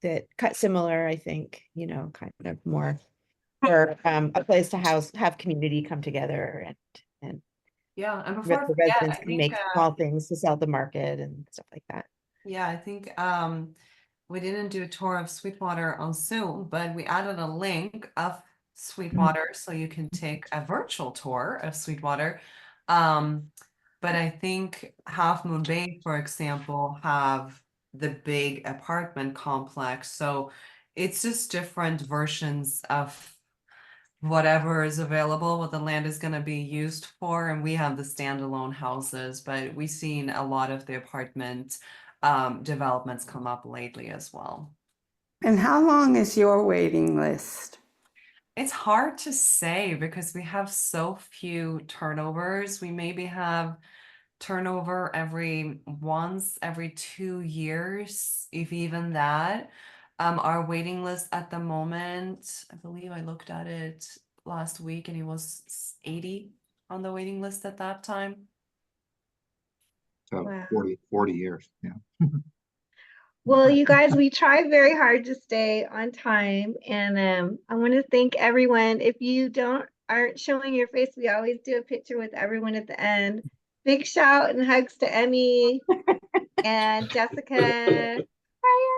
That cut similar, I think, kind of more for a place to have community come together and Yeah, and before I the forget, residents I can make think small things to sell at the market and stuff like that. yeah, I think we didn't do a tour of Sweetwater on Zoom, but we added a link of Sweetwater so you can take a virtual tour of Sweetwater. But I think Half Moon Bay, for example, have the big apartment complex. So it's just different versions of whatever is available, what the land is going to be used for. And we have the standalone houses, but we've seen a lot of the apartment developments come up lately as well. And how long is your waiting list? It's hard to say because we have so few turnovers. We maybe have turnover every 2 years, if even that. Our waiting list at the moment, I believe I looked at it last week and it was 80 on the waiting list at that time. So Wow. 40 years. Yeah. Well, you guys, we try very hard to stay on time, and I want to thank everyone. If you aren't showing your face, we always do a picture with everyone at the end. Big shout and hugs to Emmy and Jessica. Hi,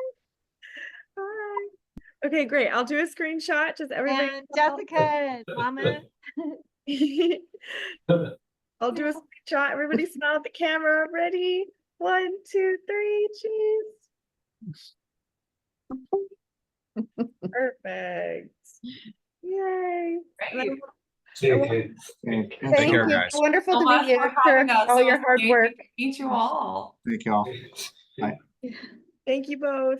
Okay, great. I'll do a screenshot. Just everybody. and Jessica, Mama. I'll do a screenshot. Everybody smile at the camera. Ready? 1, 2, 3. Cheese. Perfect. Yay. And then Okay. Thank care, you. guys. Wonderful So to much meet you for for having us. all It your was hard great work. to meet you all. Thank y'all. Thank you both.